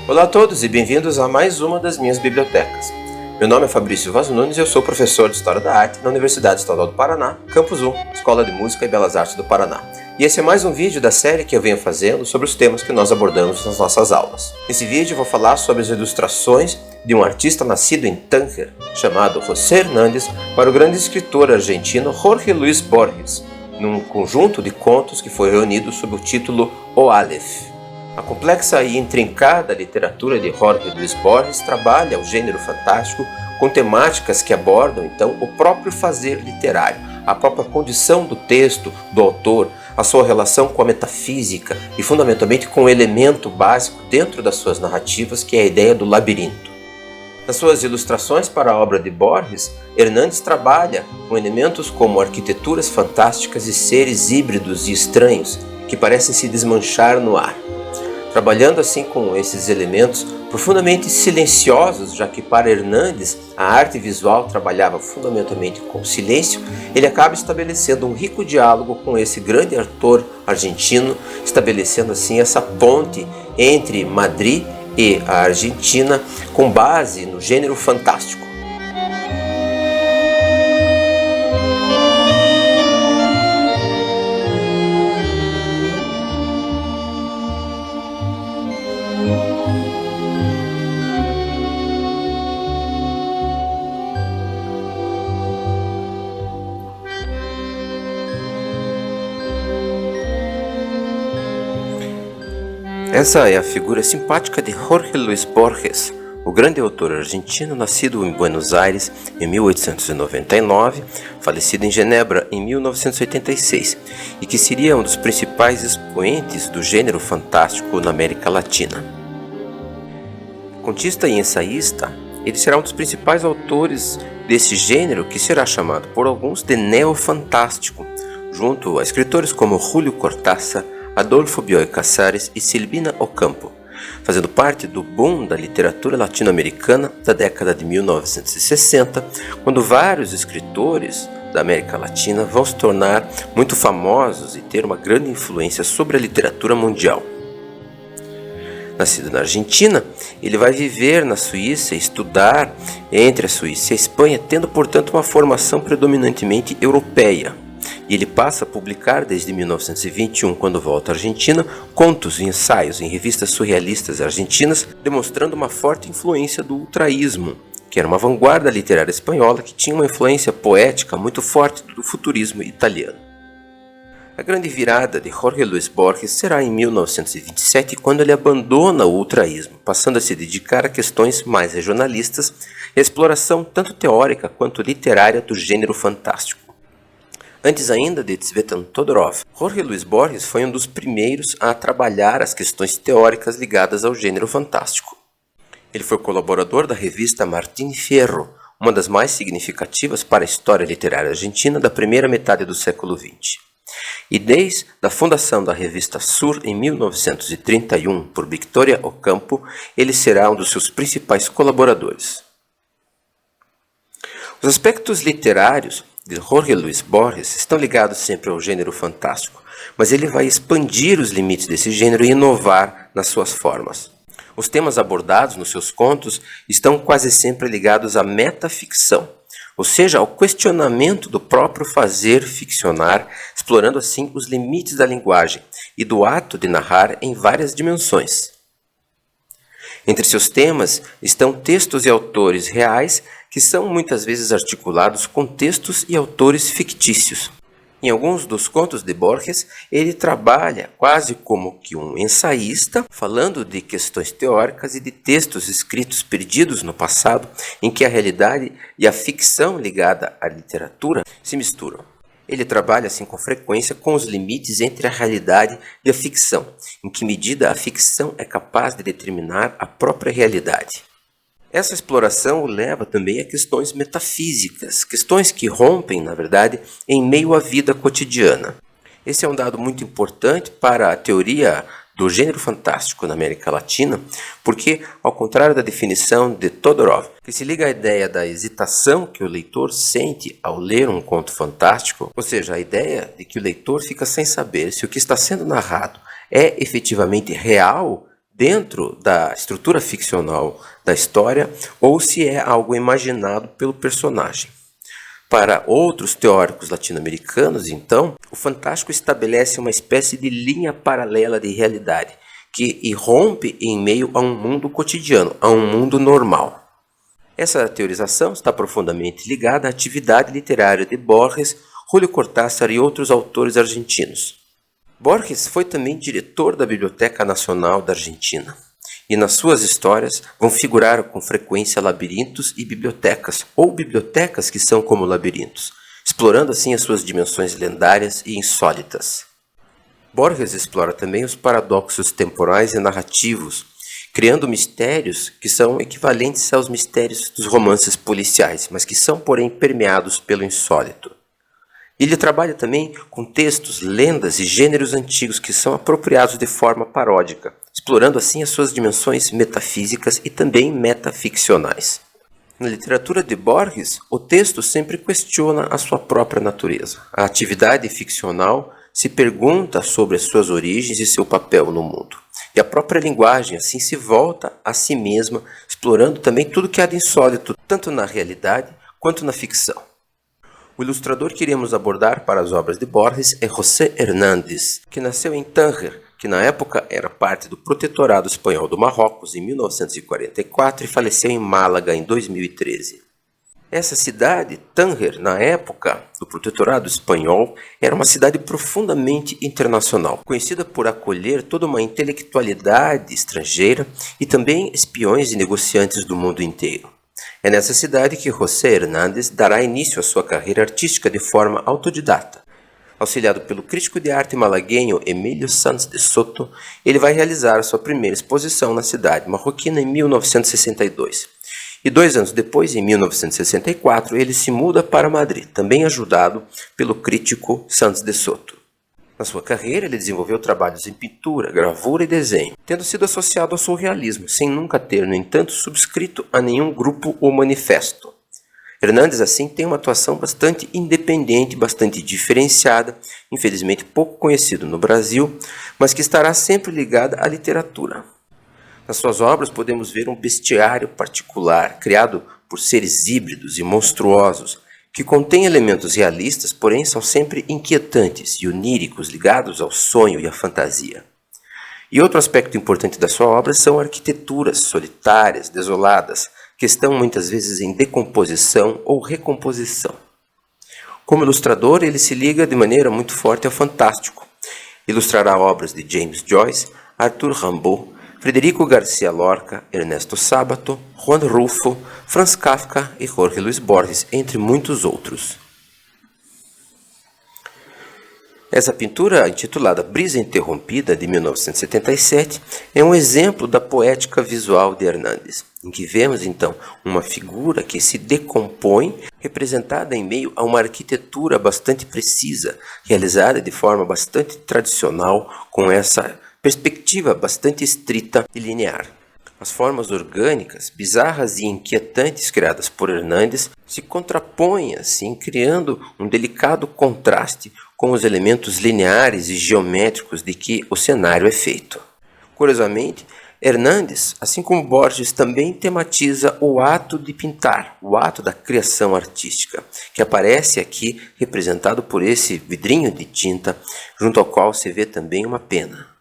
Olá a todos e bem-vindos a mais uma das minhas bibliotecas. Meu nome é Fabrício Vaz Nunes e eu sou professor de História da Arte na Universidade Estadual do Paraná, Campus 1, Escola de Música e Belas Artes do Paraná. E esse é mais um vídeo da série que eu venho fazendo sobre os temas que nós abordamos nas nossas aulas. Nesse vídeo eu vou falar sobre as ilustrações de um artista nascido em Tánger, chamado José Hernández, para o grande escritor argentino Jorge Luis Borges, num conjunto de contos que foi reunido sob o título O Aleph. A complexa e intrincada literatura de Jorge Luis Borges trabalha o gênero fantástico com temáticas que abordam, então, o próprio fazer literário, a própria condição do texto, do autor, a sua relação com a metafísica e, fundamentalmente, com o elemento básico dentro das suas narrativas, que é a ideia do labirinto. Nas suas ilustrações para a obra de Borges, Hernández trabalha com elementos como arquiteturas fantásticas e seres híbridos e estranhos que parecem se desmanchar no ar. Trabalhando assim com esses elementos profundamente silenciosos, já que para Hernández a arte visual trabalhava fundamentalmente com silêncio, ele acaba estabelecendo um rico diálogo com esse grande autor argentino, estabelecendo assim essa ponte entre Madrid e a Argentina com base no gênero fantástico. Essa é a figura simpática de Jorge Luis Borges, o grande autor argentino nascido em Buenos Aires em 1899, falecido em Genebra em 1986, e que seria um dos principais expoentes do gênero fantástico na América Latina. Contista e ensaísta, ele será um dos principais autores desse gênero, que será chamado por alguns de neofantástico, junto a escritores como Julio Cortázar, Adolfo Bioy Casares e Silvina Ocampo, fazendo parte do boom da literatura latino-americana da década de 1960, quando vários escritores da América Latina vão se tornar muito famosos e ter uma grande influência sobre a literatura mundial. Nascido na Argentina, ele vai viver na Suíça e estudar entre a Suíça e a Espanha, tendo, portanto, uma formação predominantemente europeia. E ele passa a publicar desde 1921, quando volta à Argentina, contos e ensaios em revistas surrealistas argentinas, demonstrando uma forte influência do ultraísmo, que era uma vanguarda literária espanhola que tinha uma influência poética muito forte do futurismo italiano. A grande virada de Jorge Luis Borges será em 1927, quando ele abandona o ultraísmo, passando a se dedicar a questões mais regionalistas e a exploração tanto teórica quanto literária do gênero fantástico. Antes ainda de Tzvetan Todorov, Jorge Luis Borges foi um dos primeiros a trabalhar as questões teóricas ligadas ao gênero fantástico. Ele foi colaborador da revista Martín Fierro, uma das mais significativas para a história literária argentina da primeira metade do século XX. E desde a fundação da revista Sur em 1931 por Victoria Ocampo, ele será um dos seus principais colaboradores. Os aspectos literários de Jorge Luis Borges estão ligados sempre ao gênero fantástico, mas ele vai expandir os limites desse gênero e inovar nas suas formas. Os temas abordados nos seus contos estão quase sempre ligados à metaficção, ou seja, ao questionamento do próprio fazer ficcionar, explorando assim os limites da linguagem e do ato de narrar em várias dimensões. Entre seus temas estão textos e autores reais que são muitas vezes articulados com textos e autores fictícios. Em alguns dos contos de Borges, ele trabalha quase como que um ensaísta, falando de questões teóricas e de textos escritos perdidos no passado, em que a realidade e a ficção ligada à literatura se misturam. Ele trabalha assim com frequência com os limites entre a realidade e a ficção, em que medida a ficção é capaz de determinar a própria realidade. Essa exploração o leva também a questões metafísicas, questões que rompem, na verdade, em meio à vida cotidiana. Esse é um dado muito importante para a teoria do gênero fantástico na América Latina, porque, ao contrário da definição de Todorov, que se liga à ideia da hesitação que o leitor sente ao ler um conto fantástico, ou seja, a ideia de que o leitor fica sem saber se o que está sendo narrado é efetivamente real dentro da estrutura ficcional da história ou se é algo imaginado pelo personagem. Para outros teóricos latino-americanos, então, o fantástico estabelece uma espécie de linha paralela de realidade que irrompe em meio a um mundo cotidiano, a um mundo normal. Essa teorização está profundamente ligada à atividade literária de Borges, Julio Cortázar e outros autores argentinos. Borges foi também diretor da Biblioteca Nacional da Argentina. E nas suas histórias vão figurar com frequência labirintos e bibliotecas, ou bibliotecas que são como labirintos, explorando assim as suas dimensões lendárias e insólitas. Borges explora também os paradoxos temporais e narrativos, criando mistérios que são equivalentes aos mistérios dos romances policiais, mas que são, porém, permeados pelo insólito. Ele trabalha também com textos, lendas e gêneros antigos que são apropriados de forma paródica, explorando assim as suas dimensões metafísicas e também metaficcionais. Na literatura de Borges, o texto sempre questiona a sua própria natureza. A atividade ficcional se pergunta sobre as suas origens e seu papel no mundo. E a própria linguagem assim se volta a si mesma, explorando também tudo que há de insólito, tanto na realidade quanto na ficção. O ilustrador que iremos abordar para as obras de Borges é José Hernández, que nasceu em Tánger, que na época era parte do Protetorado Espanhol do Marrocos em 1944 e faleceu em Málaga em 2013. Essa cidade, Tánger, na época do Protetorado Espanhol, era uma cidade profundamente internacional, conhecida por acolher toda uma intelectualidade estrangeira e também espiões e negociantes do mundo inteiro. É nessa cidade que José Hernández dará início à sua carreira artística de forma autodidata. Auxiliado pelo crítico de arte malagueño Emílio Sanz de Soto, ele vai realizar sua primeira exposição na cidade marroquina em 1962. E 2 anos depois, em 1964, ele se muda para Madrid, também ajudado pelo crítico Sanz de Soto. Na sua carreira, ele desenvolveu trabalhos em pintura, gravura e desenho, tendo sido associado ao surrealismo, sem nunca ter, no entanto, subscrito a nenhum grupo ou manifesto. Hernández, assim, tem uma atuação bastante independente, bastante diferenciada, infelizmente pouco conhecido no Brasil, mas que estará sempre ligada à literatura. Nas suas obras podemos ver um bestiário particular, criado por seres híbridos e monstruosos, que contém elementos realistas, porém são sempre inquietantes e oníricos, ligados ao sonho e à fantasia. E outro aspecto importante da sua obra são arquiteturas solitárias, desoladas, que estão muitas vezes em decomposição ou recomposição. Como ilustrador, ele se liga de maneira muito forte ao fantástico. Ilustrará obras de James Joyce, Arthur Rimbaud, Federico Garcia Lorca, Ernesto Sábato, Juan Rulfo, Franz Kafka e Jorge Luis Borges, entre muitos outros. Essa pintura, intitulada Brisa Interrompida, de 1977, é um exemplo da poética visual de Hernández, em que vemos, então, uma figura que se decompõe, representada em meio a uma arquitetura bastante precisa, realizada de forma bastante tradicional, com essa perspectiva bastante estrita e linear. As formas orgânicas, bizarras e inquietantes criadas por Hernández se contrapõem, assim, criando um delicado contraste com os elementos lineares e geométricos de que o cenário é feito. Curiosamente, Hernández, assim como Borges, também tematiza o ato de pintar, o ato da criação artística, que aparece aqui representado por esse vidrinho de tinta, junto ao qual se vê também uma pena.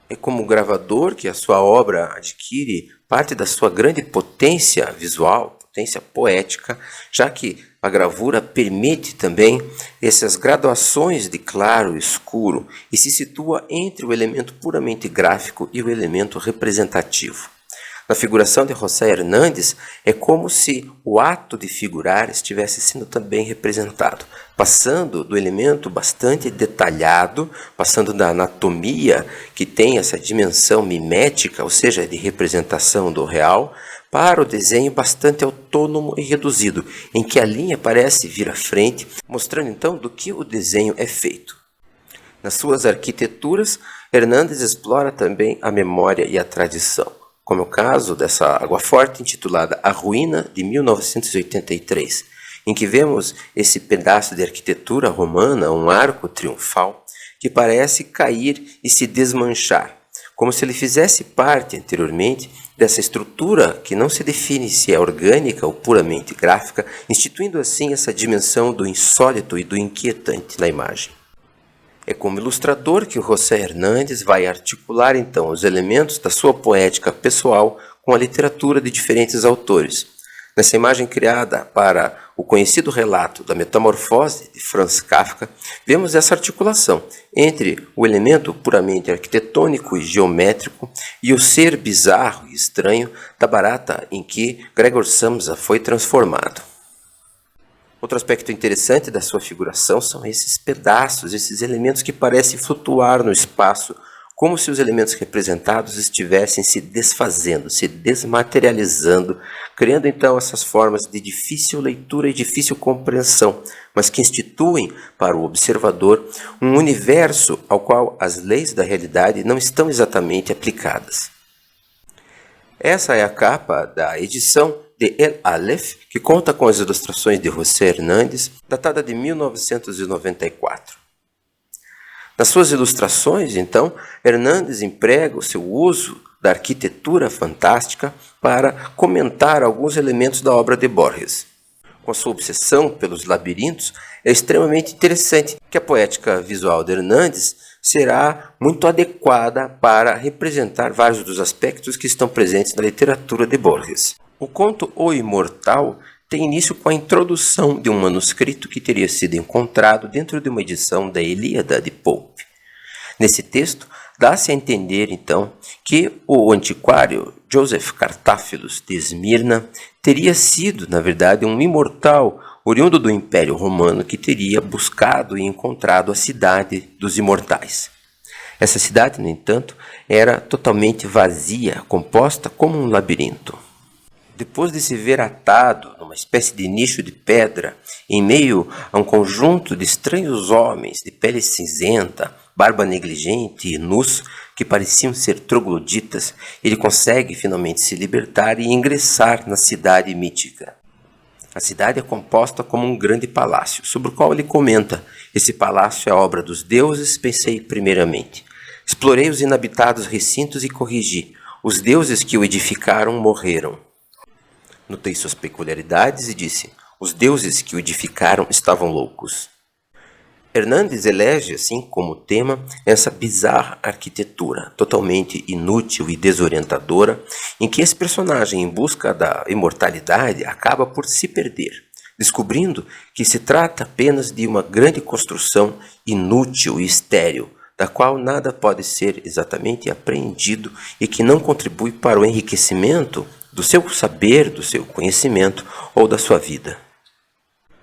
É como gravador que a sua obra adquire parte da sua grande potência visual, potência poética, já que a gravura permite também essas graduações de claro e escuro e se situa entre o elemento puramente gráfico e o elemento representativo. Na figuração de José Hernández, é como se o ato de figurar estivesse sendo também representado, passando do elemento bastante detalhado, passando da anatomia, que tem essa dimensão mimética, ou seja, de representação do real, para o desenho bastante autônomo e reduzido, em que a linha parece vir à frente, mostrando então do que o desenho é feito. Nas suas arquiteturas, Hernández explora também a memória e a tradição, como é o caso dessa aguaforte intitulada A Ruína, de 1983, em que vemos esse pedaço de arquitetura romana, um arco triunfal, que parece cair e se desmanchar, como se ele fizesse parte anteriormente dessa estrutura que não se define se é orgânica ou puramente gráfica, instituindo assim essa dimensão do insólito e do inquietante na imagem. É como ilustrador que o José Hernández vai articular então os elementos da sua poética pessoal com a literatura de diferentes autores. Nessa imagem criada para o conhecido relato da Metamorfose de Franz Kafka, vemos essa articulação entre o elemento puramente arquitetônico e geométrico e o ser bizarro e estranho da barata em que Gregor Samsa foi transformado. Outro aspecto interessante da sua figuração são esses pedaços, esses elementos que parecem flutuar no espaço, como se os elementos representados estivessem se desfazendo, se desmaterializando, criando então essas formas de difícil leitura e difícil compreensão, mas que instituem para o observador um universo ao qual as leis da realidade não estão exatamente aplicadas. Essa é a capa da edição de El Aleph, que conta com as ilustrações de José Hernández, datada de 1994. Nas suas ilustrações, então, Hernández emprega o seu uso da arquitetura fantástica para comentar alguns elementos da obra de Borges. Com a sua obsessão pelos labirintos, é extremamente interessante que a poética visual de Hernández será muito adequada para representar vários dos aspectos que estão presentes na literatura de Borges. O conto O Imortal tem início com a introdução de um manuscrito que teria sido encontrado dentro de uma edição da Ilíada de Pope. Nesse texto, dá-se a entender, então, que o antiquário Joseph Cartáfilos de Esmirna teria sido, na verdade, um imortal oriundo do Império Romano que teria buscado e encontrado a cidade dos imortais. Essa cidade, no entanto, era totalmente vazia, composta como um labirinto. Depois de se ver atado numa espécie de nicho de pedra, em meio a um conjunto de estranhos homens de pele cinzenta, barba negligente e nus, que pareciam ser trogloditas, ele consegue finalmente se libertar e ingressar na cidade mítica. A cidade é composta como um grande palácio, sobre o qual ele comenta: esse palácio é obra dos deuses, pensei primeiramente. Explorei os inabitados recintos e corrigi. Os deuses que o edificaram morreram. Notei suas peculiaridades e disse: os deuses que o edificaram estavam loucos. Hernández elege, assim como tema, essa bizarra arquitetura, totalmente inútil e desorientadora, em que esse personagem, em busca da imortalidade, acaba por se perder, descobrindo que se trata apenas de uma grande construção inútil e estéril, da qual nada pode ser exatamente apreendido e que não contribui para o enriquecimento do seu saber, do seu conhecimento ou da sua vida.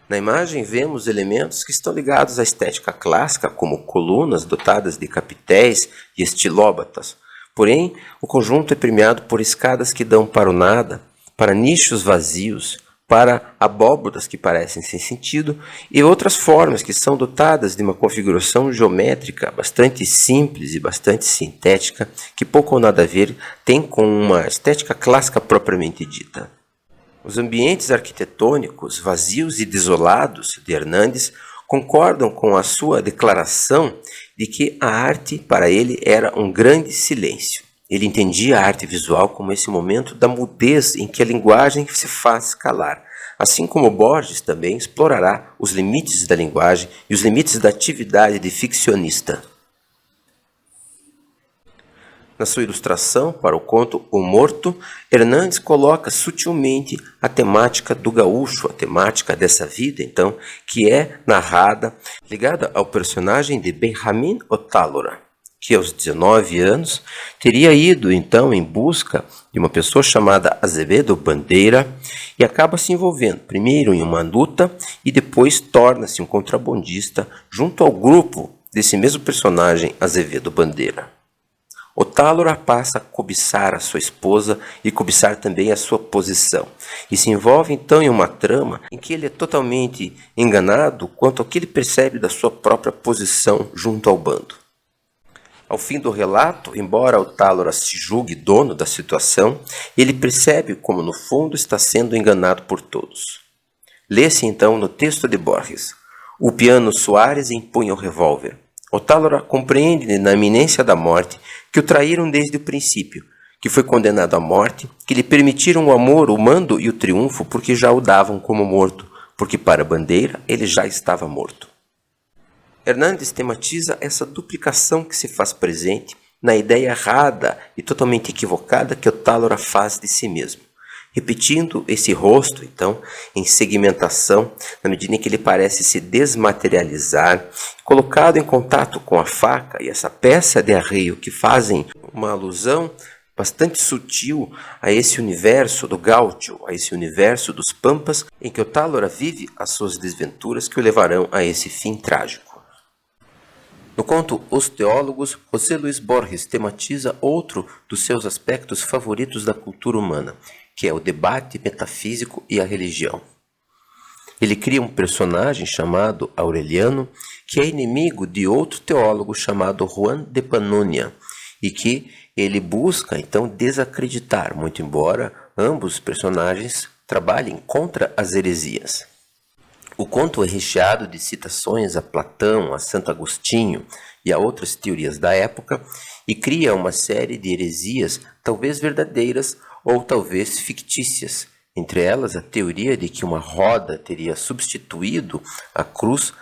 Na imagem vemos elementos que estão ligados à estética clássica, como colunas dotadas de capitéis e estilóbatas. Porém, o conjunto é permeado por escadas que dão para o nada, para nichos vazios, para abóbodas que parecem sem sentido e outras formas que são dotadas de uma configuração geométrica bastante simples e bastante sintética, que pouco ou nada a ver tem com uma estética clássica propriamente dita. Os ambientes arquitetônicos vazios e desolados de Hernández concordam com a sua declaração de que a arte para ele era um grande silêncio. Ele entendia a arte visual como esse momento da mudez em que a linguagem se faz calar, assim como Borges também explorará os limites da linguagem e os limites da atividade de ficcionista. Na sua ilustração para o conto O Morto, Hernández coloca sutilmente a temática do gaúcho, a temática dessa vida, então, que é narrada, ligada ao personagem de Benjamin Otálora, que aos 19 anos teria ido, então, em busca de uma pessoa chamada Azevedo Bandeira e acaba se envolvendo, primeiro em uma luta e depois torna-se um contrabandista junto ao grupo desse mesmo personagem, Azevedo Bandeira. Otálora passa a cobiçar a sua esposa e cobiçar também a sua posição, e se envolve então em uma trama em que ele é totalmente enganado quanto ao que ele percebe da sua própria posição junto ao bando. Ao fim do relato, embora Otálora se julgue dono da situação, ele percebe como no fundo está sendo enganado por todos. Lê-se então no texto de Borges: Ulpiano Soares empunha o revólver. Otálora compreende na iminência da morte que o traíram desde o princípio, que foi condenado à morte, que lhe permitiram o amor, o mando e o triunfo, porque já o davam como morto, porque para a bandeira ele já estava morto. Hernandes tematiza essa duplicação que se faz presente na ideia errada e totalmente equivocada que o Tálora faz de si mesmo, repetindo esse rosto, então, em segmentação, na medida em que ele parece se desmaterializar, colocado em contato com a faca e essa peça de arreio que fazem uma alusão bastante sutil a esse universo do Gáudio, a esse universo dos Pampas, em que o Tálora vive as suas desventuras que o levarão a esse fim trágico. No conto Os Teólogos, José Luís Borges tematiza outro dos seus aspectos favoritos da cultura humana, que é o debate metafísico e a religião. Ele cria um personagem chamado Aureliano, que é inimigo de outro teólogo chamado Juan de Pannonia, e que ele busca então desacreditar, muito embora ambos os personagens trabalhem contra as heresias. O conto é recheado de citações a Platão, a Santo Agostinho e a outras teorias da época e cria uma série de heresias, talvez verdadeiras ou talvez fictícias, entre elas a teoria de que uma roda teria substituído a cruz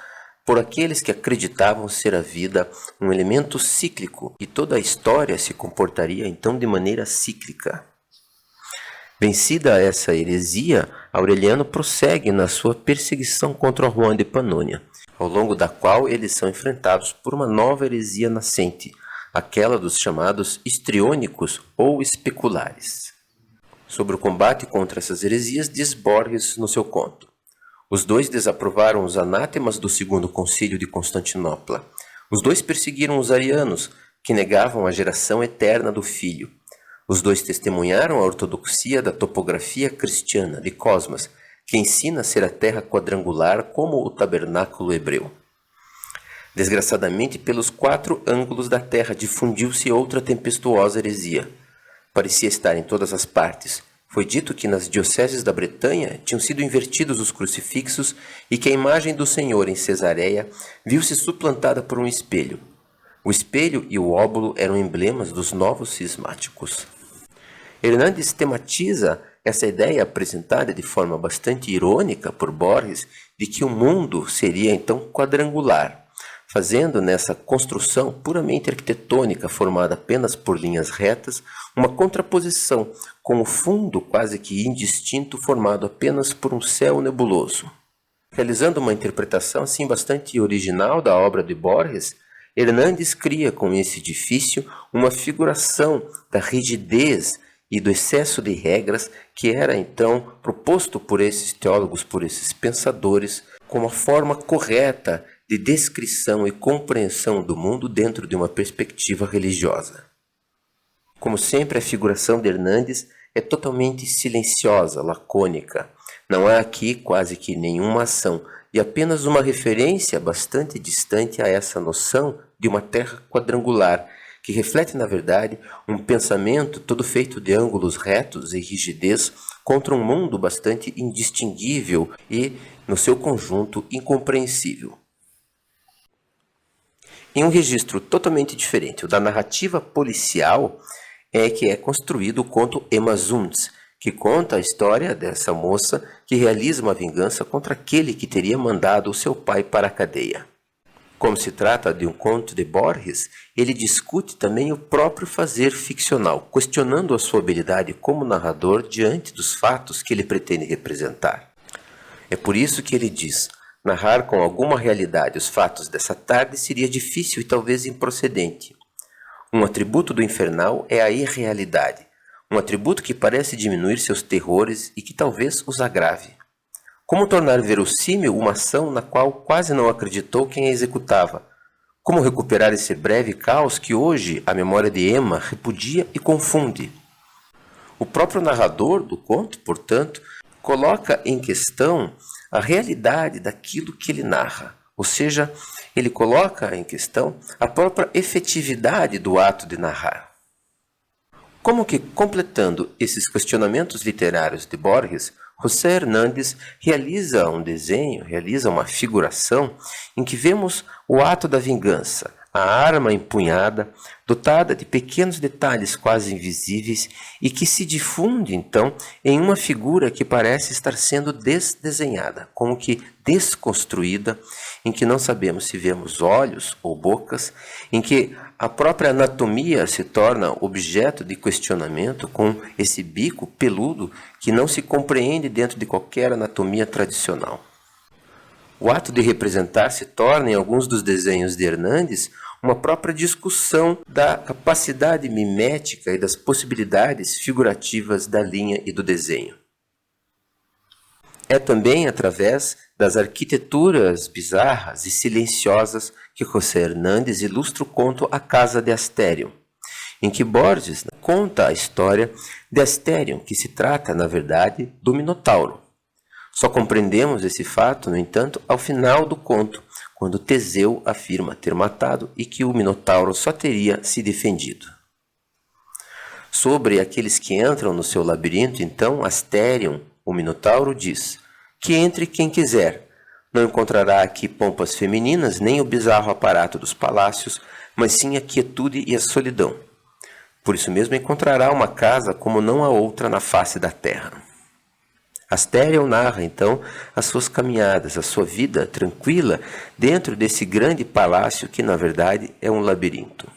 por aqueles que acreditavam ser a vida um elemento cíclico e toda a história se comportaria então de maneira cíclica. Vencida essa heresia, Aureliano prossegue na sua perseguição contra Juan de Pannonia, ao longo da qual eles são enfrentados por uma nova heresia nascente, aquela dos chamados histriônicos ou especulares. Sobre o combate contra essas heresias, diz Borges no seu conto: os dois desaprovaram os anátemas do Segundo Concílio de Constantinopla. Os dois perseguiram os arianos, que negavam a geração eterna do Filho. Os dois testemunharam a ortodoxia da topografia cristiana de Cosmas, que ensina a ser a terra quadrangular como o tabernáculo hebreu. Desgraçadamente, pelos 4 ângulos da terra difundiu-se outra tempestuosa heresia. Parecia estar em todas as partes. Foi dito que nas dioceses da Bretanha tinham sido invertidos os crucifixos e que a imagem do Senhor em Cesareia viu-se suplantada por um espelho. O espelho e o óbolo eram emblemas dos novos cismáticos. Hernandes tematiza essa ideia apresentada de forma bastante irônica por Borges de que o mundo seria então quadrangular, fazendo nessa construção puramente arquitetônica formada apenas por linhas retas uma contraposição com o fundo quase que indistinto formado apenas por um céu nebuloso. Realizando uma interpretação assim bastante original da obra de Borges, Hernandes cria com esse edifício uma figuração da rigidez e do excesso de regras que era então proposto por esses teólogos, por esses pensadores, como a forma correta de descrição e compreensão do mundo dentro de uma perspectiva religiosa. Como sempre, a figuração de Hernandes é totalmente silenciosa, lacônica. Não há aqui quase que nenhuma ação e apenas uma referência bastante distante a essa noção de uma terra quadrangular, que reflete, na verdade, um pensamento todo feito de ângulos retos e rigidez contra um mundo bastante indistinguível e, no seu conjunto, incompreensível. Em um registro totalmente diferente, o da narrativa policial, é que é construído o conto Emasuntes, que conta a história dessa moça que realiza uma vingança contra aquele que teria mandado o seu pai para a cadeia. Como se trata de um conto de Borges, ele discute também o próprio fazer ficcional, questionando a sua habilidade como narrador diante dos fatos que ele pretende representar. É por isso que ele diz: narrar com alguma realidade os fatos dessa tarde seria difícil e talvez improcedente. Um atributo do infernal é a irrealidade, um atributo que parece diminuir seus terrores e que talvez os agrave. Como tornar verossímil uma ação na qual quase não acreditou quem a executava? Como recuperar esse breve caos que hoje a memória de Emma repudia e confunde? O próprio narrador do conto, portanto, coloca em questão a realidade daquilo que ele narra, ou seja, ele coloca em questão a própria efetividade do ato de narrar. Como que, completando esses questionamentos literários de Borges, José Hernandes realiza um desenho, realiza uma figuração em que vemos o ato da vingança, a arma empunhada, dotada de pequenos detalhes quase invisíveis e que se difunde então em uma figura que parece estar sendo desdesenhada, como que desconstruída, em que não sabemos se vemos olhos ou bocas, em que a própria anatomia se torna objeto de questionamento com esse bico peludo que não se compreende dentro de qualquer anatomia tradicional. O ato de representar se torna, em alguns dos desenhos de Hernandes, uma própria discussão da capacidade mimética e das possibilidades figurativas da linha e do desenho. É também através das arquiteturas bizarras e silenciosas que José Hernandes ilustra o conto A Casa de Asterion, em que Borges conta a história de Asterion, que se trata, na verdade, do Minotauro. Só compreendemos esse fato, no entanto, ao final do conto, quando Teseu afirma ter matado e que o Minotauro só teria se defendido. Sobre aqueles que entram no seu labirinto, então, Asterion, o Minotauro, diz: que entre quem quiser. Não encontrará aqui pompas femininas, nem o bizarro aparato dos palácios, mas sim a quietude e a solidão. Por isso mesmo encontrará uma casa como não há outra na face da terra. Asterion narra, então, as suas caminhadas, a sua vida tranquila dentro desse grande palácio que, na verdade, é um labirinto.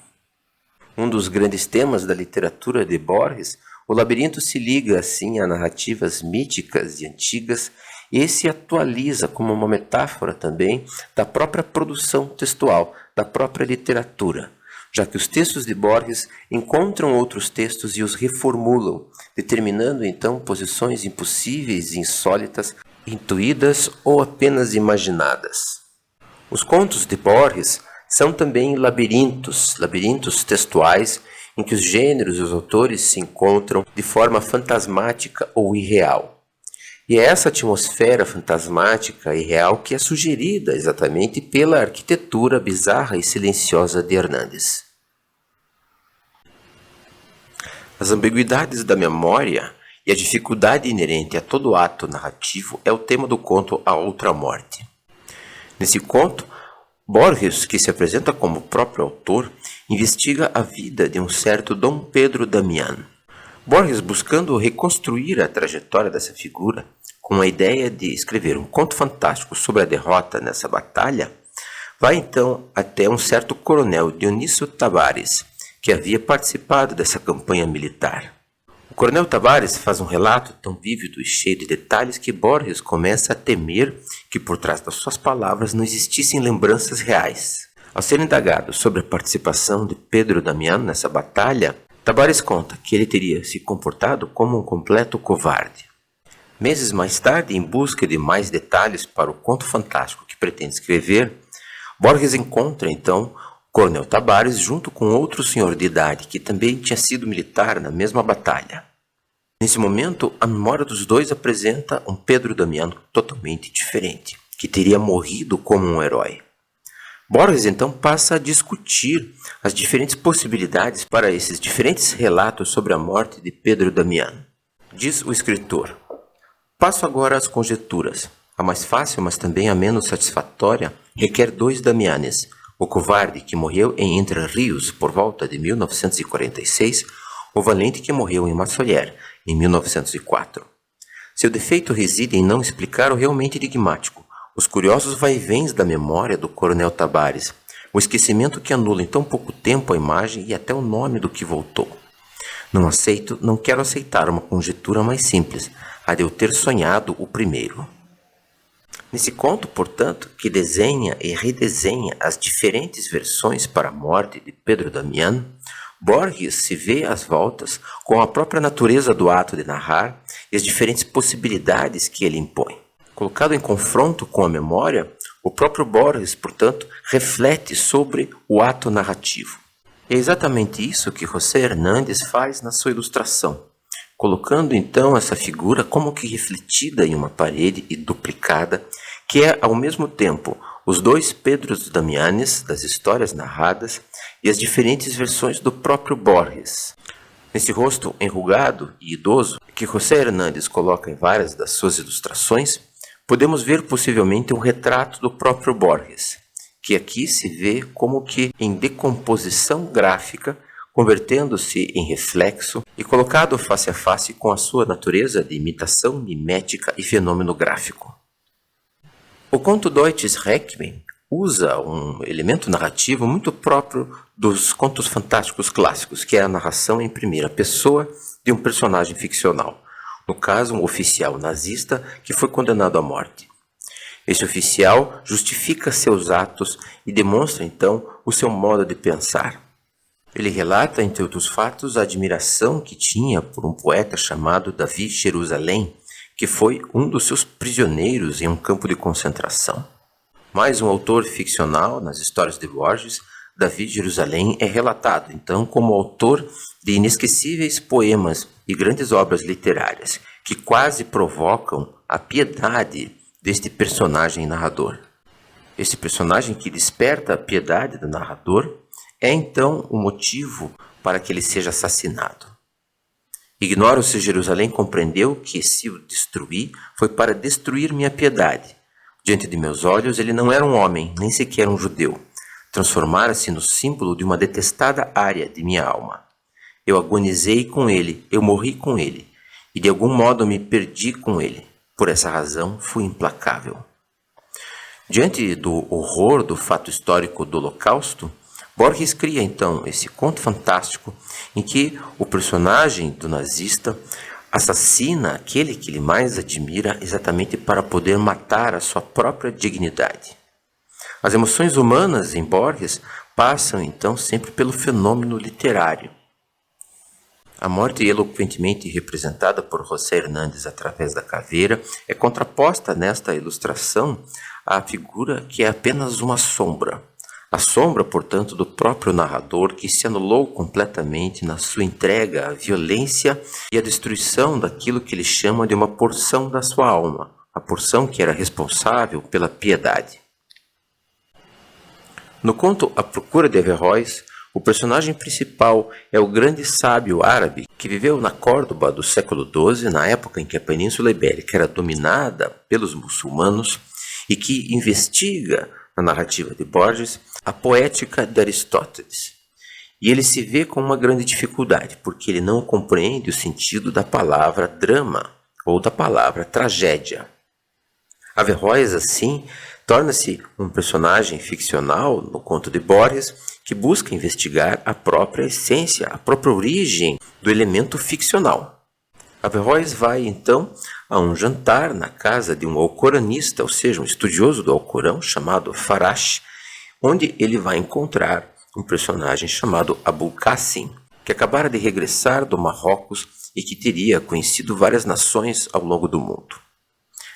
Um dos grandes temas da literatura de Borges, o labirinto se liga, assim, a narrativas míticas e antigas e se atualiza como uma metáfora também da própria produção textual, da própria literatura, já que os textos de Borges encontram outros textos e os reformulam, determinando então posições impossíveis e insólitas, intuídas ou apenas imaginadas. Os contos de Borges são também labirintos textuais em que os gêneros e os autores se encontram de forma fantasmática ou irreal. E é essa atmosfera fantasmática e real que é sugerida exatamente pela arquitetura bizarra e silenciosa de Hernandes. As ambiguidades da memória e a dificuldade inerente a todo ato narrativo é o tema do conto A Outra Morte. Nesse conto, Borges, que se apresenta como o próprio autor, investiga a vida de um certo Dom Pedro Damián. Borges, buscando reconstruir a trajetória dessa figura, com a ideia de escrever um conto fantástico sobre a derrota nessa batalha, vai então até um certo coronel Dionísio Tavares, que havia participado dessa campanha militar. O coronel Tavares faz um relato tão vívido e cheio de detalhes que Borges começa a temer que por trás das suas palavras não existissem lembranças reais. Ao ser indagado sobre a participação de Pedro Damián nessa batalha, Tavares conta que ele teria se comportado como um completo covarde. Meses mais tarde, em busca de mais detalhes para o conto fantástico que pretende escrever, Borges encontra então o coronel Tavares junto com outro senhor de idade que também tinha sido militar na mesma batalha. Nesse momento, a memória dos dois apresenta um Pedro Damián totalmente diferente, que teria morrido como um herói. Borges então passa a discutir as diferentes possibilidades para esses diferentes relatos sobre a morte de Pedro Damián. Diz o escritor: passo agora às conjecturas. A mais fácil, mas também a menos satisfatória, requer dois Damianes: o covarde que morreu em Entre Rios por volta de 1946, o valente que morreu em Massoyer em 1904. Seu defeito reside em não explicar o realmente enigmático, os curiosos vai-vens da memória do coronel Tavares, o esquecimento que anula em tão pouco tempo a imagem e até o nome do que voltou. Não quero aceitar uma conjectura mais simples, a de eu ter sonhado o primeiro. Nesse conto, portanto, que desenha e redesenha as diferentes versões para a morte de Pedro Damián, Borges se vê às voltas com a própria natureza do ato de narrar e as diferentes possibilidades que ele impõe. Colocado em confronto com a memória, o próprio Borges, portanto, reflete sobre o ato narrativo. É exatamente isso que José Hernandes faz na sua ilustração, colocando então essa figura como que refletida em uma parede e duplicada, que é ao mesmo tempo os dois Pedros Damianes das histórias narradas e as diferentes versões do próprio Borges. Nesse rosto enrugado e idoso, que José Hernandes coloca em várias das suas ilustrações, podemos ver possivelmente um retrato do próprio Borges, que aqui se vê como que em decomposição gráfica, convertendo-se em reflexo e colocado face a face com a sua natureza de imitação mimética e fenômeno gráfico. O conto Deutsches Requiem usa um elemento narrativo muito próprio dos contos fantásticos clássicos, que é a narração em primeira pessoa de um personagem ficcional, no caso um oficial nazista que foi condenado à morte. Esse oficial justifica seus atos e demonstra então o seu modo de pensar. Ele relata, entre outros fatos, a admiração que tinha por um poeta chamado Davi Jerusalém, que foi um dos seus prisioneiros em um campo de concentração. Mais um autor ficcional nas histórias de Borges, Davi Jerusalém é relatado então como autor de inesquecíveis poemas e grandes obras literárias que quase provocam a piedade deste personagem narrador. Este personagem que desperta a piedade do narrador é então o motivo para que ele seja assassinado. Ignoro se Jerusalém compreendeu que se o destruí foi para destruir minha piedade. Diante de meus olhos ele não era um homem, nem sequer um judeu. Transformara-se no símbolo de uma detestada área de minha alma. Eu agonizei com ele, eu morri com ele, e de algum modo me perdi com ele. Por essa razão, fui implacável. Diante do horror do fato histórico do Holocausto, Borges cria então esse conto fantástico em que o personagem do nazista assassina aquele que ele mais admira exatamente para poder matar a sua própria dignidade. As emoções humanas em Borges passam então sempre pelo fenômeno literário. A morte eloquentemente representada por José Hernández através da caveira é contraposta nesta ilustração à figura que é apenas uma sombra. A sombra, portanto, do próprio narrador que se anulou completamente na sua entrega à violência e à destruição daquilo que ele chama de uma porção da sua alma, a porção que era responsável pela piedade. No conto A Procura de Averroes, o personagem principal é o grande sábio árabe que viveu na Córdoba do século XII, na época em que a Península Ibérica era dominada pelos muçulmanos, e que investiga, na narrativa de Borges, a poética de Aristóteles. E ele se vê com uma grande dificuldade, porque ele não compreende o sentido da palavra drama ou da palavra tragédia. Averroes, assim, torna-se um personagem ficcional no conto de Borges que busca investigar a própria essência, a própria origem do elemento ficcional. Averroes vai, então, a um jantar na casa de um alcoranista, ou seja, um estudioso do Alcorão, chamado Farash, onde ele vai encontrar um personagem chamado Abul Qasim, que acabara de regressar do Marrocos e que teria conhecido várias nações ao longo do mundo.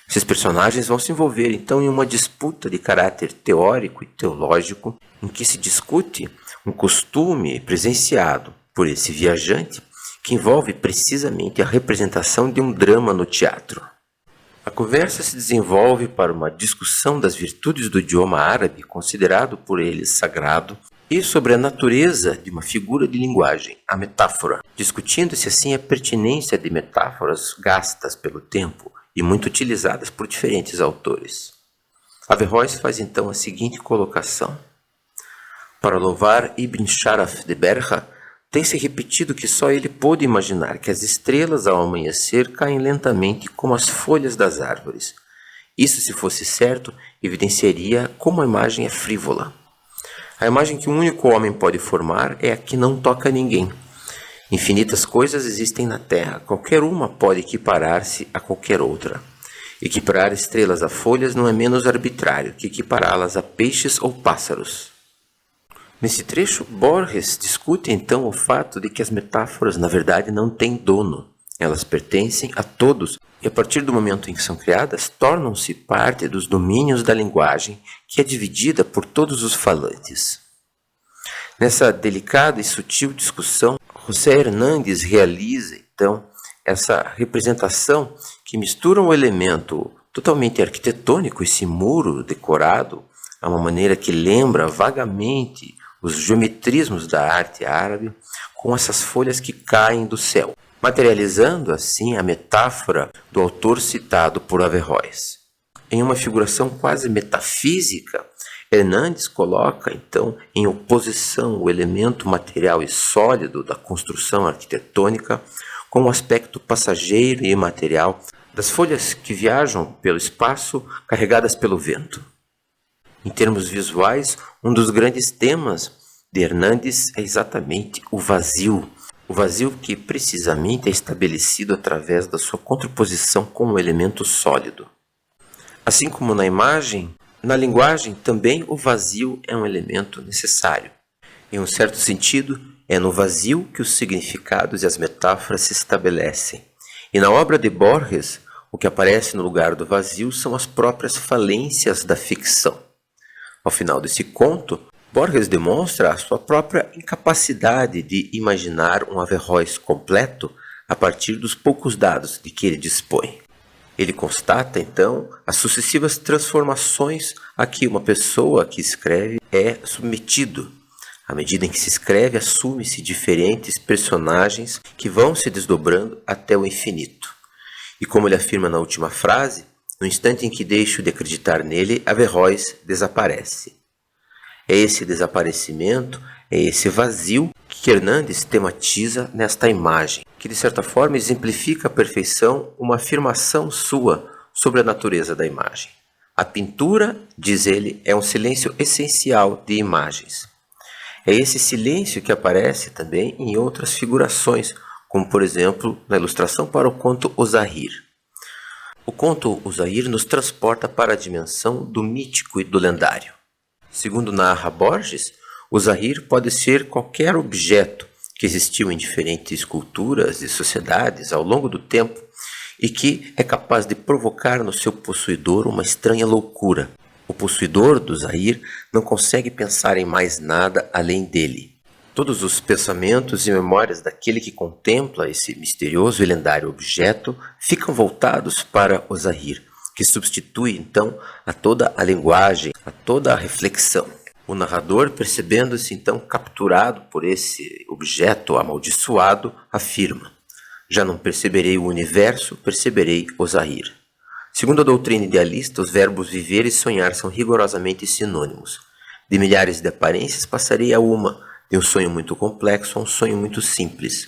Esses personagens vão se envolver então em uma disputa de caráter teórico e teológico, em que se discute um costume presenciado por esse viajante que envolve precisamente a representação de um drama no teatro. A conversa se desenvolve para uma discussão das virtudes do idioma árabe, considerado por eles sagrado, e sobre a natureza de uma figura de linguagem, a metáfora, discutindo-se assim a pertinência de metáforas gastas pelo tempo e muito utilizadas por diferentes autores. Averroes faz então a seguinte colocação: para louvar Ibn Sharaf de Berra, tem-se repetido que só ele pôde imaginar que as estrelas ao amanhecer caem lentamente como as folhas das árvores. Isso, se fosse certo, evidenciaria como a imagem é frívola. A imagem que um único homem pode formar é a que não toca ninguém. Infinitas coisas existem na Terra, qualquer uma pode equiparar-se a qualquer outra. Equiparar estrelas a folhas não é menos arbitrário que equipará-las a peixes ou pássaros. Nesse trecho, Borges discute então o fato de que as metáforas na verdade não têm dono. Elas pertencem a todos e a partir do momento em que são criadas, tornam-se parte dos domínios da linguagem que é dividida por todos os falantes. Nessa delicada e sutil discussão, José Hernández realiza então essa representação que mistura um elemento totalmente arquitetônico, esse muro decorado, a uma maneira que lembra vagamente os geometrismos da arte árabe, com essas folhas que caem do céu, materializando assim a metáfora do autor citado por Averroes. Em uma figuração quase metafísica, Hernandes coloca, então, em oposição o elemento material e sólido da construção arquitetônica com o aspecto passageiro e imaterial das folhas que viajam pelo espaço carregadas pelo vento. Em termos visuais, um dos grandes temas de Hernandes é exatamente o vazio que precisamente é estabelecido através da sua contraposição com o elemento sólido. Assim como na imagem, na linguagem também o vazio é um elemento necessário. Em um certo sentido, é no vazio que os significados e as metáforas se estabelecem. E na obra de Borges, o que aparece no lugar do vazio são as próprias falências da ficção. Ao final desse conto, Borges demonstra a sua própria incapacidade de imaginar um Averroes completo a partir dos poucos dados de que ele dispõe. Ele constata, então, as sucessivas transformações a que uma pessoa que escreve é submetido. À medida em que se escreve, assume-se diferentes personagens que vão se desdobrando até o infinito. E como ele afirma na última frase, no instante em que deixo de acreditar nele, Averroes desaparece. É esse desaparecimento, é esse vazio que Hernandes tematiza nesta imagem, que de certa forma exemplifica à perfeição uma afirmação sua sobre a natureza da imagem. A pintura, diz ele, é um silêncio essencial de imagens. É esse silêncio que aparece também em outras figurações, como por exemplo na ilustração para o conto O Zahir. O conto O Zahir nos transporta para a dimensão do mítico e do lendário. Segundo narra Borges, o Zahir pode ser qualquer objeto que existiu em diferentes culturas e sociedades ao longo do tempo e que é capaz de provocar no seu possuidor uma estranha loucura. O possuidor do Zahir não consegue pensar em mais nada além dele. Todos os pensamentos e memórias daquele que contempla esse misterioso e lendário objeto ficam voltados para o Zahir, que substitui então a toda a linguagem, a toda a reflexão. O narrador, percebendo-se então capturado por esse objeto amaldiçoado, afirma: já não perceberei o universo, perceberei o Zahir. Segundo a doutrina idealista, os verbos viver e sonhar são rigorosamente sinônimos. De milhares de aparências passarei a uma, de um sonho muito complexo a um sonho muito simples.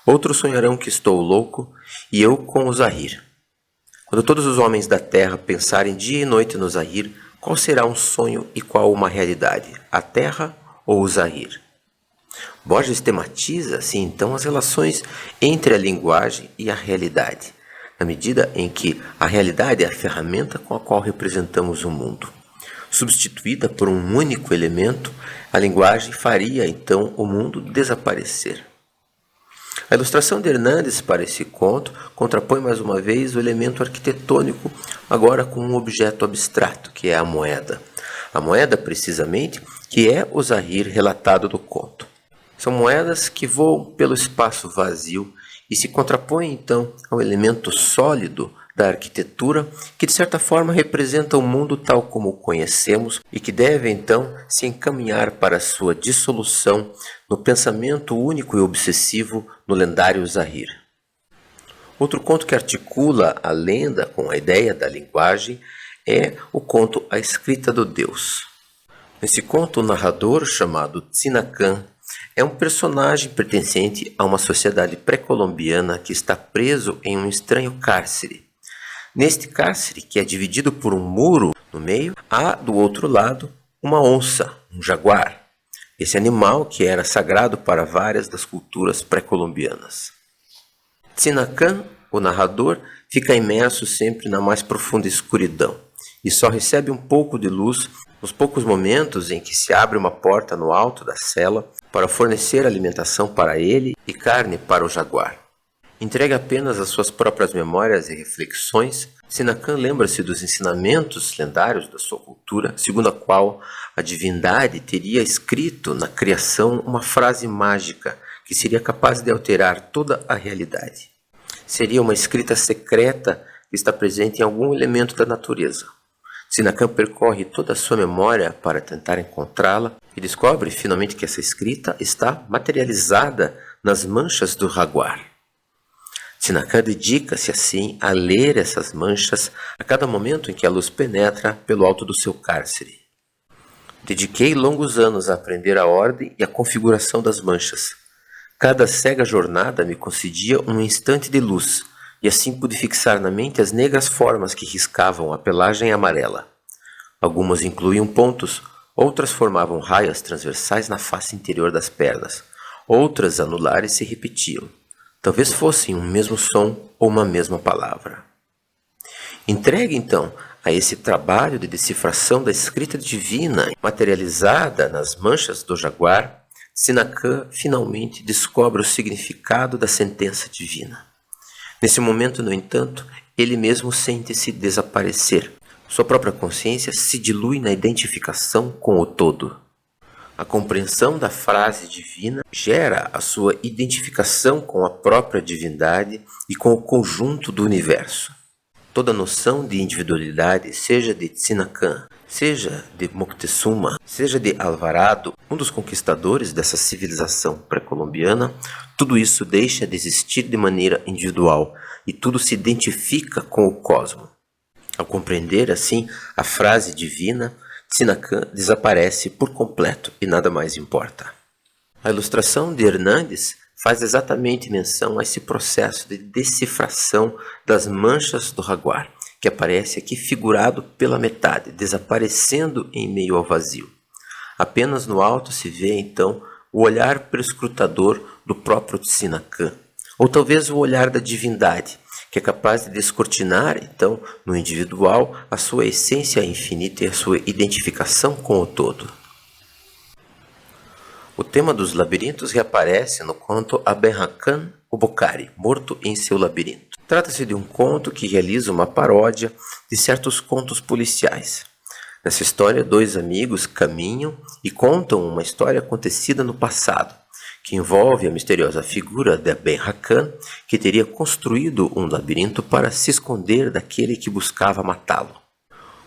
Outros sonharão que estou louco, e eu com o Zahir. Quando todos os homens da terra pensarem dia e noite no Zahir, qual será um sonho e qual uma realidade? A terra ou o Zahir? Borges tematiza, assim, então, as relações entre a linguagem e a realidade, na medida em que a realidade é a ferramenta com a qual representamos o mundo. Substituída por um único elemento, a linguagem faria, então, o mundo desaparecer. A ilustração de Hernandes para esse conto contrapõe mais uma vez o elemento arquitetônico, agora com um objeto abstrato, que é a moeda. A moeda, precisamente, que é o Zahir relatado do conto. São moedas que voam pelo espaço vazio e se contrapõem, então, ao elemento sólido da arquitetura, que de certa forma representa o mundo tal como o conhecemos e que deve, então, se encaminhar para sua dissolução no pensamento único e obsessivo no lendário Zahir. Outro conto que articula a lenda com a ideia da linguagem é o conto A Escrita do Deus. Nesse conto, o narrador, chamado Tzinakan, é um personagem pertencente a uma sociedade pré-colombiana que está preso em um estranho cárcere. Neste cárcere, que é dividido por um muro no meio, há do outro lado uma onça, um jaguar. Esse animal que era sagrado para várias das culturas pré-colombianas. Tzinakan, o narrador, fica imerso sempre na mais profunda escuridão e só recebe um pouco de luz nos poucos momentos em que se abre uma porta no alto da cela para fornecer alimentação para ele e carne para o jaguar. Entregue apenas as suas próprias memórias e reflexões, Tzinakan lembra-se dos ensinamentos lendários da sua cultura, segundo a qual a divindade teria escrito na criação uma frase mágica que seria capaz de alterar toda a realidade. Seria uma escrita secreta que está presente em algum elemento da natureza. Tzinakan percorre toda a sua memória para tentar encontrá-la e descobre finalmente que essa escrita está materializada nas manchas do jaguar. Tzinakan dedica-se assim a ler essas manchas a cada momento em que a luz penetra pelo alto do seu cárcere. Dediquei longos anos a aprender a ordem e a configuração das manchas. Cada cega jornada me concedia um instante de luz, e assim pude fixar na mente as negras formas que riscavam a pelagem amarela. Algumas incluíam pontos, outras formavam raias transversais na face interior das pernas, outras anulares se repetiam. Talvez fossem um mesmo som ou uma mesma palavra. Entregue, então, a esse trabalho de decifração da escrita divina materializada nas manchas do jaguar, Sinacan finalmente descobre o significado da sentença divina. Nesse momento, no entanto, ele mesmo sente-se desaparecer. Sua própria consciência se dilui na identificação com o todo. A compreensão da frase divina gera a sua identificação com a própria divindade e com o conjunto do universo. Toda noção de individualidade, seja de Sinacan, seja de Moctezuma, seja de Alvarado, um dos conquistadores dessa civilização pré-colombiana, tudo isso deixa de existir de maneira individual e tudo se identifica com o cosmos. Ao compreender, assim, a frase divina, Sinacan desaparece por completo e nada mais importa. A ilustração de Hernández faz exatamente menção a esse processo de decifração das manchas do jaguar, que aparece aqui figurado pela metade, desaparecendo em meio ao vazio. Apenas no alto se vê, então, o olhar perscrutador do próprio Sinacan, ou talvez o olhar da divindade, que é capaz de descortinar, então, no individual, a sua essência infinita e a sua identificação com o todo. O tema dos labirintos reaparece no conto Aben-Hakan, o Bokhari, morto em seu labirinto. Trata-se de um conto que realiza uma paródia de certos contos policiais. Nessa história, dois amigos caminham e contam uma história acontecida no passado, que envolve a misteriosa figura de Aben-Hakan, que teria construído um labirinto para se esconder daquele que buscava matá-lo.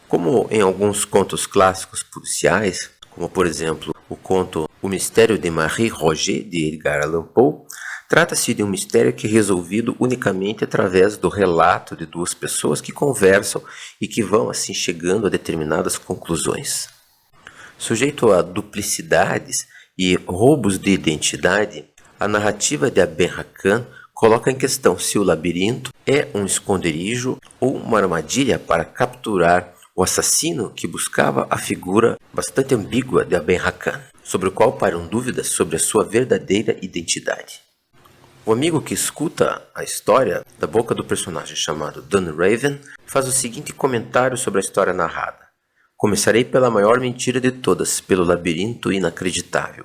Como em alguns contos clássicos policiais, como por exemplo o conto O Mistério de Marie Roget, de Edgar Allan Poe, trata-se de um mistério que é resolvido unicamente através do relato de duas pessoas que conversam e que vão assim chegando a determinadas conclusões. Sujeito a duplicidades e roubos de identidade, a narrativa de Aben-Hakan coloca em questão se o labirinto é um esconderijo ou uma armadilha para capturar o assassino que buscava a figura bastante ambígua de Aben-Hakan, sobre o qual pairam dúvidas sobre a sua verdadeira identidade. O amigo que escuta a história da boca do personagem chamado Dunraven faz o seguinte comentário sobre a história narrada. Começarei pela maior mentira de todas, pelo labirinto inacreditável.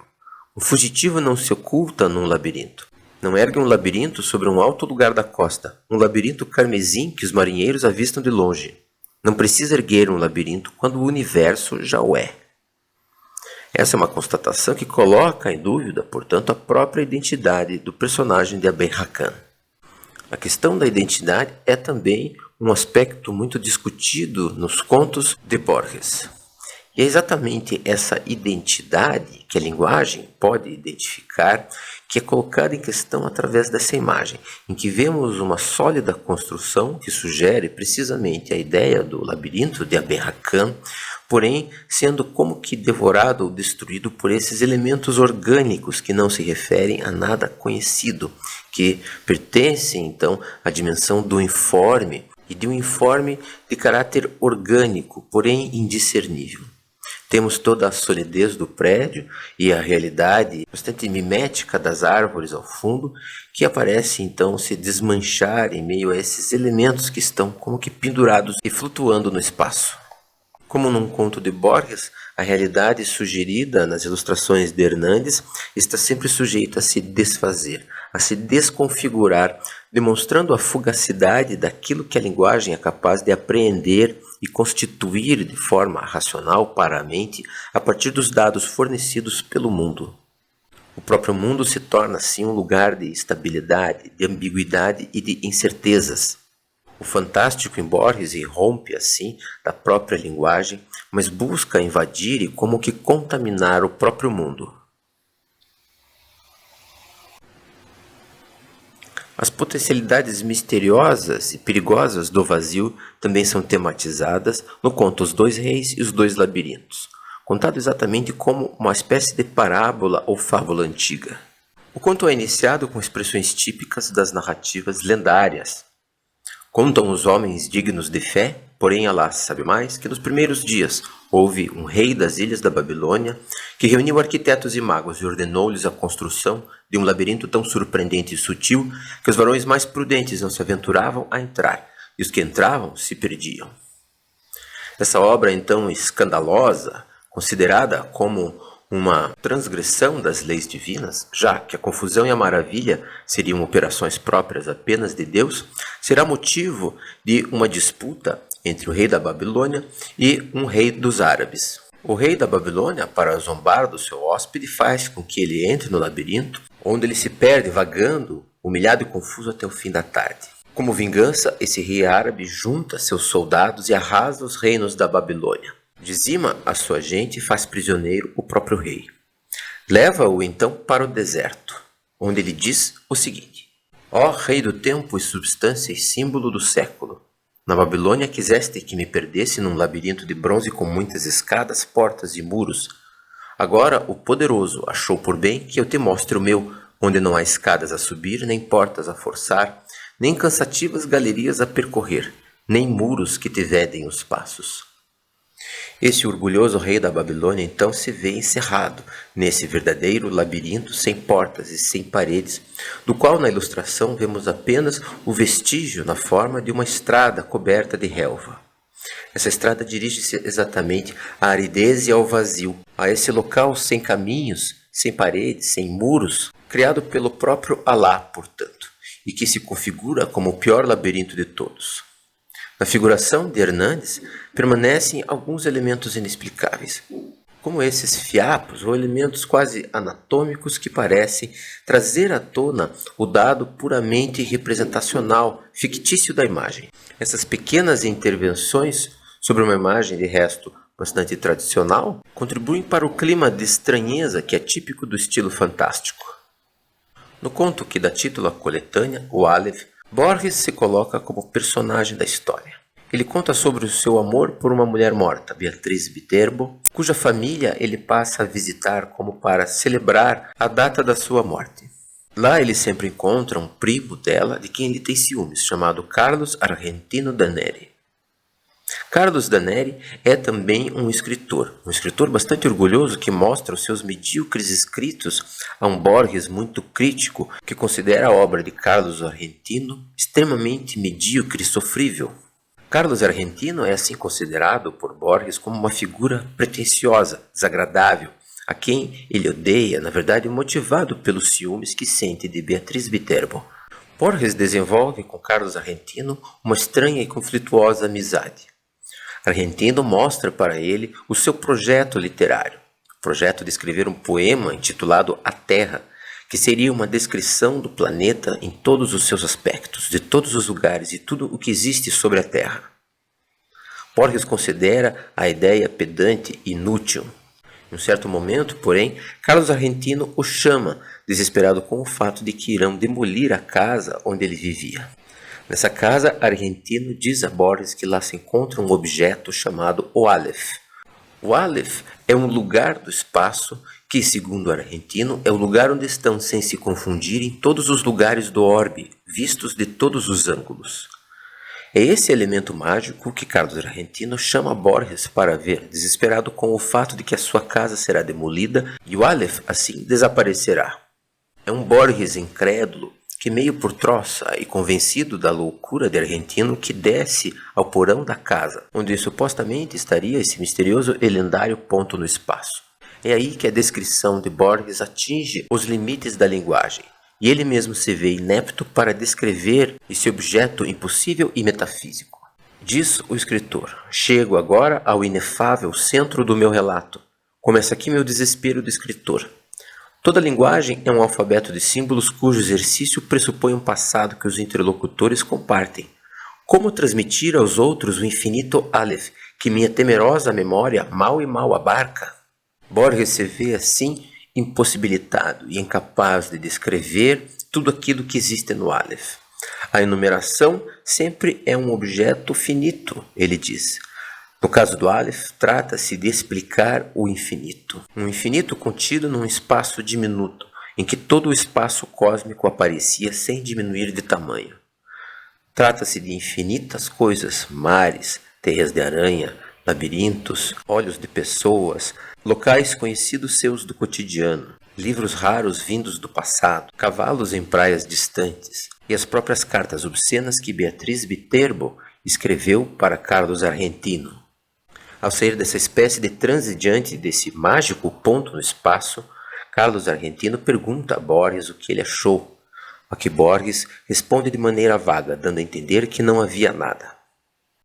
O fugitivo não se oculta num labirinto. Não ergue um labirinto sobre um alto lugar da costa, um labirinto carmesim que os marinheiros avistam de longe. Não precisa erguer um labirinto quando o universo já o é. Essa é uma constatação que coloca em dúvida, portanto, a própria identidade do personagem de Aben-Hakan. A questão da identidade é também um aspecto muito discutido nos contos de Borges. E é exatamente essa identidade que a linguagem pode identificar que é colocada em questão através dessa imagem, em que vemos uma sólida construção que sugere precisamente a ideia do labirinto de Aben-Hakan, porém sendo como que devorado ou destruído por esses elementos orgânicos que não se referem a nada conhecido, que pertencem então à dimensão do informe e de um informe de caráter orgânico, porém indiscernível. Temos toda a solidez do prédio e a realidade bastante mimética das árvores ao fundo, que aparece então se desmanchar em meio a esses elementos que estão como que pendurados e flutuando no espaço. Como num conto de Borges, a realidade sugerida nas ilustrações de Hernández está sempre sujeita a se desfazer, a se desconfigurar, demonstrando a fugacidade daquilo que a linguagem é capaz de apreender e constituir de forma racional para a mente a partir dos dados fornecidos pelo mundo. O próprio mundo se torna assim um lugar de estabilidade, de ambiguidade e de incertezas. O fantástico em Borges irrompe assim da própria linguagem, mas busca invadir e como que contaminar o próprio mundo. As potencialidades misteriosas e perigosas do vazio também são tematizadas no conto Os Dois Reis e os Dois Labirintos. contado exatamente como uma espécie de parábola ou fábula antiga. O conto é iniciado com expressões típicas das narrativas lendárias. Contam os homens dignos de fé, porém Alá sabe mais, que nos primeiros dias houve um rei das ilhas da Babilônia que reuniu arquitetos e magos e ordenou-lhes a construção de um labirinto tão surpreendente e sutil que os varões mais prudentes não se aventuravam a entrar, e os que entravam se perdiam. Essa obra, então escandalosa, considerada como uma transgressão das leis divinas, já que a confusão e a maravilha seriam operações próprias apenas de Deus, será motivo de uma disputa entre o rei da Babilônia e um rei dos árabes. O rei da Babilônia, para zombar do seu hóspede, faz com que ele entre no labirinto, onde ele se perde vagando, humilhado e confuso até o fim da tarde. Como vingança, esse rei árabe junta seus soldados e arrasa os reinos da Babilônia. Dizima a sua gente e faz prisioneiro o próprio rei. Leva-o então para o deserto, onde ele diz o seguinte: Ó rei do tempo e substância e símbolo do século, na Babilônia quiseste que me perdesse num labirinto de bronze com muitas escadas, portas e muros. Agora o poderoso achou por bem que eu te mostre o meu, onde não há escadas a subir, nem portas a forçar, nem cansativas galerias a percorrer, nem muros que te vedem os passos. Esse orgulhoso rei da Babilônia então se vê encerrado nesse verdadeiro labirinto sem portas e sem paredes, do qual na ilustração vemos apenas o vestígio na forma de uma estrada coberta de relva. Essa estrada dirige-se exatamente à aridez e ao vazio, a esse local sem caminhos, sem paredes, sem muros, criado pelo próprio Alá, portanto, e que se configura como o pior labirinto de todos. Na figuração de Hernandes permanecem alguns elementos inexplicáveis, como esses fiapos ou elementos quase anatômicos que parecem trazer à tona o dado puramente representacional, fictício da imagem. Essas pequenas intervenções sobre uma imagem de resto bastante tradicional contribuem para o clima de estranheza que é típico do estilo fantástico. No conto que dá título à coletânea, o Aleph, Borges se coloca como personagem da história. Ele conta sobre o seu amor por uma mulher morta, Beatriz Viterbo, cuja família ele passa a visitar como para celebrar a data da sua morte. Lá ele sempre encontra um primo dela de quem ele tem ciúmes, chamado Carlos Argentino Daneri. Carlos Daneri é também um escritor bastante orgulhoso que mostra os seus medíocres escritos a um Borges muito crítico que considera a obra de Carlos Argentino extremamente medíocre e sofrível. Carlos Argentino é assim considerado por Borges como uma figura pretensiosa, desagradável, a quem ele odeia, na verdade motivado pelos ciúmes que sente de Beatriz Viterbo. Borges desenvolve com Carlos Argentino uma estranha e conflituosa amizade. Argentino mostra para ele o seu projeto literário, o projeto de escrever um poema intitulado A Terra, que seria uma descrição do planeta em todos os seus aspectos, de todos os lugares e tudo o que existe sobre a Terra. Borges considera a ideia pedante e inútil. Em um certo momento, porém, Carlos Argentino o chama, desesperado com o fato de que irão demolir a casa onde ele vivia. Nessa casa, Argentino diz a Borges que lá se encontra um objeto chamado o Aleph. O Aleph é um lugar do espaço que, segundo Argentino, é o lugar onde estão, sem se confundirem, todos os lugares do orbe, vistos de todos os ângulos. É esse elemento mágico que Carlos Argentino chama Borges para ver, desesperado com o fato de que a sua casa será demolida e o Aleph, assim, desaparecerá. É um Borges incrédulo que, meio por troça e convencido da loucura de Argentino, que desce ao porão da casa, onde supostamente estaria esse misterioso e lendário ponto no espaço. É aí que a descrição de Borges atinge os limites da linguagem, e ele mesmo se vê inepto para descrever esse objeto impossível e metafísico. Diz o escritor: chego agora ao inefável centro do meu relato. Começa aqui meu desespero do escritor. Toda linguagem é um alfabeto de símbolos cujo exercício pressupõe um passado que os interlocutores compartem. Como transmitir aos outros o infinito Aleph, que minha temerosa memória mal e mal abarca? Borges se vê assim impossibilitado e incapaz de descrever tudo aquilo que existe no Aleph. A enumeração sempre é um objeto finito, ele diz. No caso do Aleph, trata-se de explicar o infinito. Um infinito contido num espaço diminuto, em que todo o espaço cósmico aparecia sem diminuir de tamanho. Trata-se de infinitas coisas, mares, teias de aranha, labirintos, olhos de pessoas, locais conhecidos seus do cotidiano, livros raros vindos do passado, cavalos em praias distantes e as próprias cartas obscenas que Beatriz Viterbo escreveu para Carlos Argentino. Ao sair dessa espécie de transe diante desse mágico ponto no espaço, Carlos Argentino pergunta a Borges o que ele achou, a que Borges responde de maneira vaga, dando a entender que não havia nada.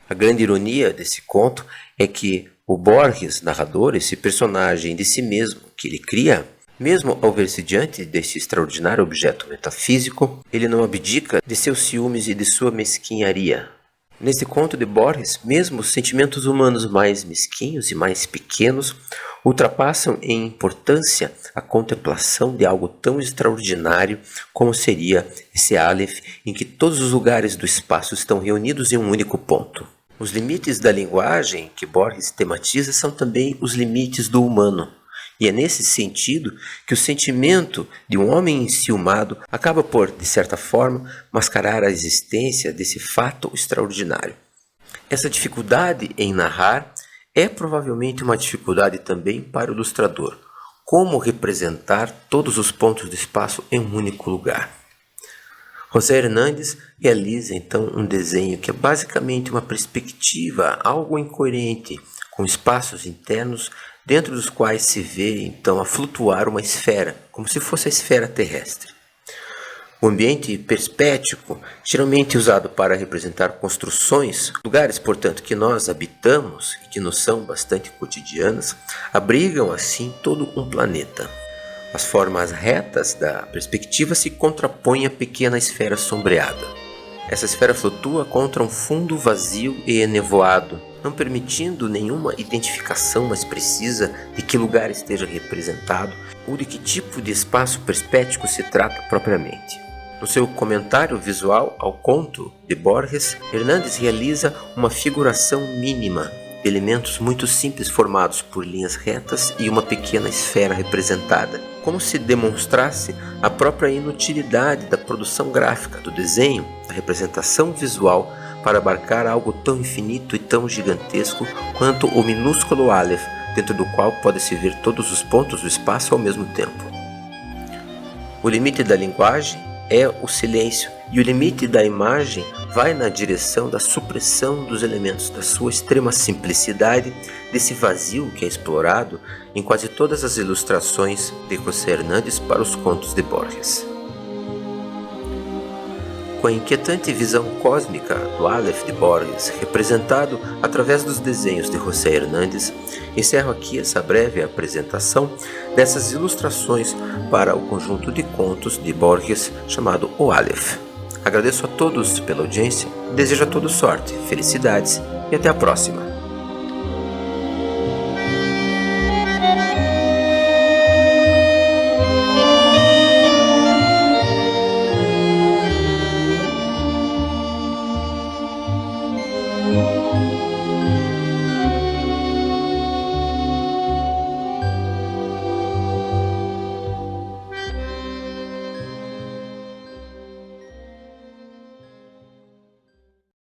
A grande ironia desse conto é que o Borges, narrador, esse personagem de si mesmo que ele cria, mesmo ao ver-se diante desse extraordinário objeto metafísico, ele não abdica de seus ciúmes e de sua mesquinharia. Nesse conto de Borges, mesmo os sentimentos humanos mais mesquinhos e mais pequenos ultrapassam em importância a contemplação de algo tão extraordinário como seria esse Aleph, em que todos os lugares do espaço estão reunidos em um único ponto. Os limites da linguagem que Borges tematiza são também os limites do humano. E é nesse sentido que o sentimento de um homem enciumado acaba por, de certa forma, mascarar a existência desse fato extraordinário. Essa dificuldade em narrar é provavelmente uma dificuldade também para o ilustrador. Como representar todos os pontos do espaço em um único lugar? José Hernandes realiza então um desenho que é basicamente uma perspectiva algo incoerente, com espaços internos dentro dos quais se vê então a flutuar uma esfera, como se fosse a esfera terrestre. O ambiente perspético, geralmente usado para representar construções, lugares, portanto, que nós habitamos e que nos são bastante cotidianas, abrigam assim todo um planeta. As formas retas da perspectiva se contrapõem à pequena esfera sombreada. Essa esfera flutua contra um fundo vazio e enevoado, não permitindo nenhuma identificação mais precisa de que lugar esteja representado ou de que tipo de espaço perspético se trata propriamente. No seu comentário visual ao conto de Borges, Hernandes realiza uma figuração mínima de elementos muito simples formados por linhas retas e uma pequena esfera representada, como se demonstrasse a própria inutilidade da produção gráfica do desenho, da representação visual, para abarcar algo tão infinito e tão gigantesco quanto o minúsculo Aleph, dentro do qual pode-se ver todos os pontos do espaço ao mesmo tempo. O limite da linguagem é o silêncio, e o limite da imagem vai na direção da supressão dos elementos, da sua extrema simplicidade, desse vazio que é explorado em quase todas as ilustrações de José Hernandes para os contos de Borges. Com a inquietante visão cósmica do Aleph de Borges, representado através dos desenhos de José Hernandes, encerro aqui essa breve apresentação dessas ilustrações para o conjunto de contos de Borges chamado O Aleph. Agradeço a todos pela audiência, desejo a todos sorte, felicidades e até a próxima.